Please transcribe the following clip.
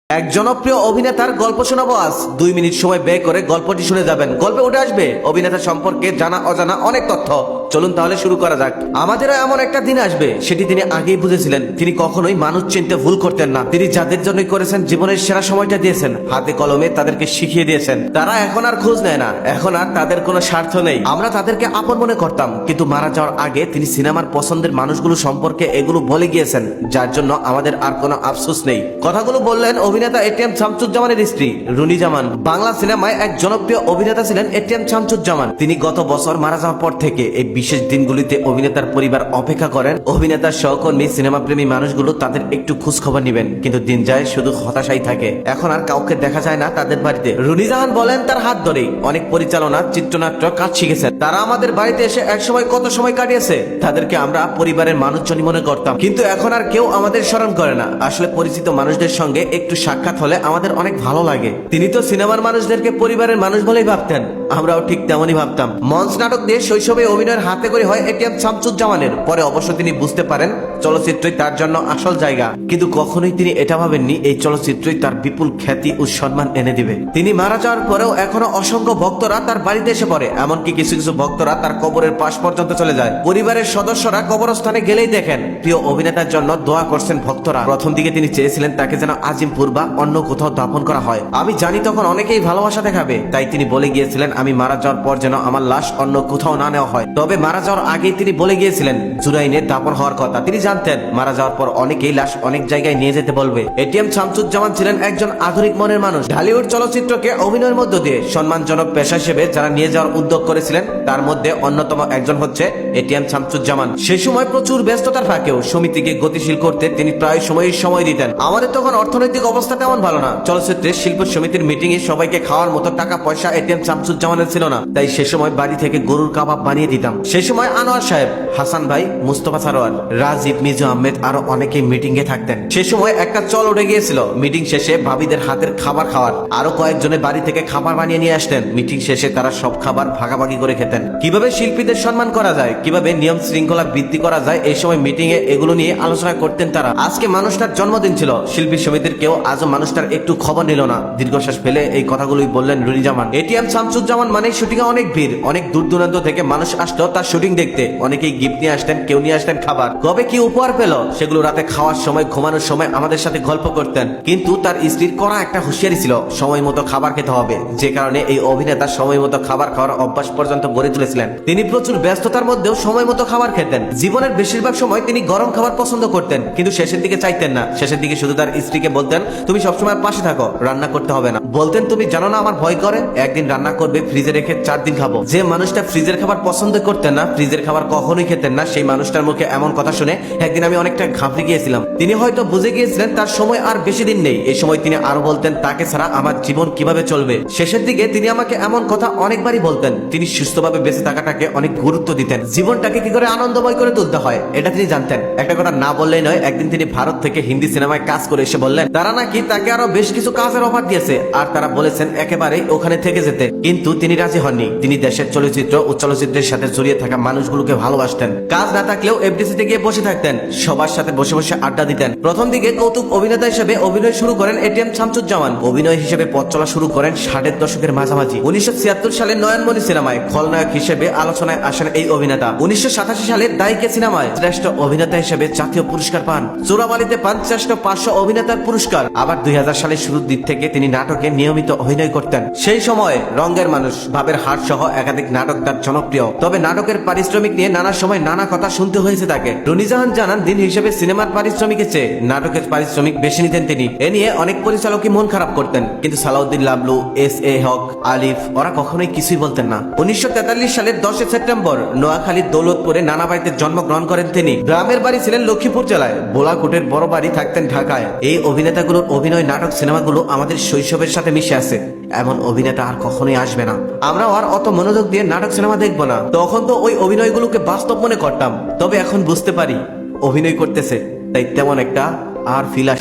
এক জনপ্রিয় অভিনেতার গল্প শোনাবো আজ। 2 মিনিট সময় ব্যয় করে গল্পটি শুনে যাবেন। গল্পে উঠে আসবে অভিনেতা সম্পর্কে জানা অজানা অনেক তথ্য। চলুন তাহলে শুরু করা যাক। আমাদেরও এমন একটা দিন আসবে, সেটি তিনি আগেই বুঝেছিলেন। তিনি কখনোই মানুষ চিনতে ভুল করতেন না। তিনি যাদের জন্যই করেছেন জীবনের সেরা সময়টা দিয়েছেন, হাতে কলমে তাদেরকে শিখিয়ে দিয়েছেন। তারা এখন আর খোঁজ নেয় না, এখন আর তাদের কোনো স্বার্থ নেই। আমরা তাদেরকে আপন মনে করতাম, কিন্তু মারা যাওয়ার আগে তিনি সিনেমার পছন্দের মানুষগুলো সম্পর্কে এগুলো বলে গিয়েছেন, যার জন্য আমাদের আর কোনো আফসোস নেই। কথাগুলো বললেন অভিনেতা এটিএম শামসুজ্জামানের স্ত্রী রুনি জামান। বাংলা সিনেমায় এক জনপ্রিয় অভিনেতা ছিলেন এটিএম শামসুজ্জামান। তিনি গত বছর মারা যাওয়ার পর থেকে এই বিশেষ দিনগুলিতে অভিনেতার পরিবার অপেক্ষা করেন। অভিনেতার সহকর্মী সিনেমাপ্রেমী মানুষগুলো তাদের একটু খোঁজ খবর নিবেন, কিন্তু দিন যায় শুধু হতাশাই থাকে। এখন আর কাউকে দেখা যায় না তাদের বাড়িতে। রুনি জাহান বলেন, তার হাত ধরেই অনেক পরিচালনা, চিত্রনাট্য কাজ শিখেছেন। তারা আমাদের বাড়িতে এসে একসময় কত সময় কাটিয়েছে, তাদেরকে আমরা পরিবারের মানুষজনই মনে করতাম, কিন্তু এখন আর কেউ আমাদের স্মরণ করে না। আসলে পরিচিত মানুষদের সঙ্গে একটু সাক্ষাৎ হলে আমাদের অনেক ভালো লাগে। তিনি তো সিনেমার মানুষদেরকে পরিবারের মানুষ বলেই ভাবতেন, আমরাও ঠিক তেমনই ভাবতাম। মঞ্চ নাটক দিয়ে শৈশবে অভিনয়ের হাতে করে হয় এটিএম শামসুজ্জামানের। পরে অবশ্য তিনি বুঝতে পারেন চলচ্চিত্রই তার জন্য আসল জায়গা, কিন্তু কখনোই তিনি এটা ভাবেননি এই চলচ্চিত্রই তার বিপুল খ্যাতি ও সম্মান এনে দিবে। তিনি মারা যাওয়ার পরেও এখনো অসংখ্য ভক্তরা তার বাড়িতে এসে পড়ে, এমনকি কিছু কিছু ভক্তরা তার কবরের পাশ পর্যন্ত চলে যায়। পরিবারের সদস্যরা কবরস্থানে গেলেই দেখেন প্রিয় অভিনেতার জন্য দোয়া করছেন ভক্তরা। প্রথম দিকে তিনি চেয়েছিলেন তাকে যেন আজিমপুর বা অন্য কোথাও দাফন করা হয়। আমি জানি তখন অনেকেই ভালোবাসা দেখাবে, তাই তিনি বলে গিয়েছিলেন আমি মারা যাওয়ার পর যেন আমার লাশ অন্য কোথাও না নেওয়া হয়। তবে মারা যাওয়ার আগেই তিনি বলে গিয়েছিলেন জুরাইনে দাফন হওয়ার কথা। তিনি জানতেন মারা যাওয়ার পর অনেকেই লাশ অনেক জায়গায় নিয়ে যেতে বলবে। এটিএম শামসুজ্জামান ছিলেন একজন আধুনিক মনের মানুষ। ঢালিউড চলচ্চিত্রকে অভিনয়ের মধ্য দিয়ে সম্মানজনক পেশা হিসেবে যারা নিয়ে যাওয়ার উদ্যোগ করেছিলেন, তার মধ্যে অন্যতম একজন হচ্ছে এটিএম শামসুজ্জামান। সে সময় প্রচুর ব্যস্ততার ফাঁকেও সমিতিকে গতিশীল করতে তিনি প্রায় সময় দিতেন। আমাদের তখন অর্থনৈতিক অবস্থা তেমন ভালো না। চলচ্চিত্রের শিল্প সমিতির মিটিং এ সবাইকে খাওয়ার মতো টাকা পয়সা এটিএম শামসুজ্জামানের ছিল না, তাই সে সময় বাড়ি থেকে গরুর কাবাব বানিয়ে দিতাম। সে সময় আনোয়ার সাহেব, হাসান ভাই, মুস্তফা সারোয়ার, রাজীব, মিজু আহমেদ আরো অনেকেই মিটিং এ থাকতেন। সে সময় একটা চল উঠে গিয়েছিল মিটিং শেষে ভাবিদের হাতের খাবার খাওয়ার। আরো কয়েকজনের বাড়ি থেকে খাবার বানিয়ে নিয়ে আসতেন। মিটিং শেষে তারা সব খাবার ভাগাভাগি করে খেতেন। কিভাবে শিল্পীদের সম্মান করা যায়, কিভাবে নিয়ম শৃঙ্খলা বৃদ্ধি করা যায়, এই সময় মিটিং এ এগুলো নিয়ে আলোচনা করতেন তারা। আজকে মানুষটার জন্মদিন ছিল, শিল্পী সমিতির কেউ আজও মানুষটার একটু খবর নিল না। দীর্ঘশ্বাস ফেলে এই কথাগুলোই বললেন রুনি জামান। এটিএম শামসুজ্জামান মানে শুটিং এ অনেক ভিড়, অনেক দূর দূরান্ত থেকে মানুষ আসতো তার শুটিং দেখতে। অনেকেই গিফট নিয়ে আসতেন, কেউ নিয়ে আসতেন খাবার। কবে কি উপহার পেল সেগুলো রাতে খাওয়ার সময়, ঘুমানোর সময় আমাদের সাথে গল্প করতেন। কিন্তু তার স্ত্রীর করা একটা হুঁশিয়ারি ছিল, সময় মতো খাবার খেতে হবে, যে কারণে এই অভিনেতা সময় মতো খাবার খাওয়ার অভ্যাস পর্যন্ত গড়ে তুলেছিলেন। তিনি প্রচুর ব্যস্ততার মধ্যেও সময় মতো খাবার খেতেন। জীবনের বেশিরভাগ সময় তিনি গরম খাবার পছন্দ করতেন, কিন্তু শেষের দিকে চাইতেন না। শেষের দিকে শুধু তার স্ত্রীকে বলতেন তুমি সবসময় পাশে থাকো, রান্না করতে হবে না। বলতেন তুমি জানো না আমার ভয় করে, একদিন রান্না করবে, ফ্রিজে রেখে 4 দিন খাবো। যে মানুষটা ফ্রিজের খাবার পছন্দ করতেন না, ফ্রিজের খাবার কখনোই খেতেন না, সেই মানুষটার মুখে এমন কথা শুনে একদিন আমি অনেকটা ঘাবড়ে গিয়েছিলাম। তিনি হয়তো বুঝে গিয়েছিলেন তার সময় আর বেশি দিন নেই। এই সময় তিনি আরো বলতেন তাকে ছাড়া আমার জীবন কিভাবে চলবে। শেষের দিকে তিনি আমাকে এমন কথা অনেকবারই বলতেন। তিনি সুস্থভাবে বেঁচে থাকাটাকে অনেক গুরুত্ব দিতেন। জীবনটাকে কি করে আনন্দময় করে তুলতে হয় এটা তিনি জানতেন। একটা কথা না বললেই নয়, একদিন তিনি ভারত থেকে হিন্দি সিনেমায় কাজ করে এসে বললেন তারা নাকি তাকে আরো বেশ কিছু কাজের অফার দিয়েছে, আর তারা বলেছেন একেবারে ওখানে থেকে যেতে। কিন্তু তিনি রাজি হননি। তিনি দেশের চলচ্চিত্র ও চলচ্চিত্রের সাথে জড়িয়ে থাকা মানুষগুলোকে ভালোবাসতেন। কাজ না থাকলেও এফডিসিতে গিয়ে বসে থাকতেন, সবার সাথে বসে বসে আড্ডা দিতেন। প্রথম দিকে কৌতুক অভিনেতা হিসেবে অভিনয় শুরু করেন এটিএম শামসুজ্জামান। অভিনয় হিসেবে পথ চলা শুরু করেন 60-এর দশকের মাঝামাঝি। 1976 সালে নয়নমণি সিনেমায় খলনায়ক হিসেবে আলোচনায় আসেন এই অভিনেতা। 1987 সালে দাইকে সিনেমায় শ্রেষ্ঠ অভিনেতা হিসেবে জাতীয় পুরস্কার পান। চোরাবালিতে পান শ্রেষ্ঠ 500 অভিনেতার পুরস্কার। আবার 2000 সালের শুরুর দিক থেকে তিনি নাটকে নিয়মিত অভিনয় করতেন। সেই সময় রঙের মানুষ, ভাবের হাট সহ একাধিক নাটক তার জনপ্রিয়। তবে নাটকের পারিশ্রমিক নিয়ে নানা সময় নানা কথা শুনতে হয়েছে তাকে। রুনি জাহান জানান দিন হিসেবে সিনেমার পারিশ্রমিকের চেয়ে নাটকের পারিশ্রমিক বেশি নিতেন তিনি। এ নিয়ে অনেক পরিচালকই মন খারাপ করতেন, কিন্তু সালাউদ্দিন লাবলু, এস.এ. হক, আলিফ ওরা কখনোই কিছুই বলতেন না। 1943 সালের 10 সেপ্টেম্বর নোয়াখালীর দৌলতপুরে নানা বাড়িতে জন্মগ্রহণ করেন তিনি। গ্রামের বাড়ি ছিলেন লক্ষ্মীপুর জেলায়, বোলাকোটের বড় বাড়ি থাকতেন ঢাকায়। এই অভিনেতাগুলোর অভিনয় নাটক সিনেমাগুলো আমাদের শৈশবের সাথে মিশে আছে। এমন অভিনেতা আর কখনোই আসবে না। আমরাও আর অত মনোযোগ দিয়ে নাটক সিনেমা দেখবো না। তখন তো ওই অভিনয়গুলোকে বাস্তব মনে করতাম, তবে এখন বুঝতে পারি অভিনয় করতেছে, তাই তেমন একটা আর ফিল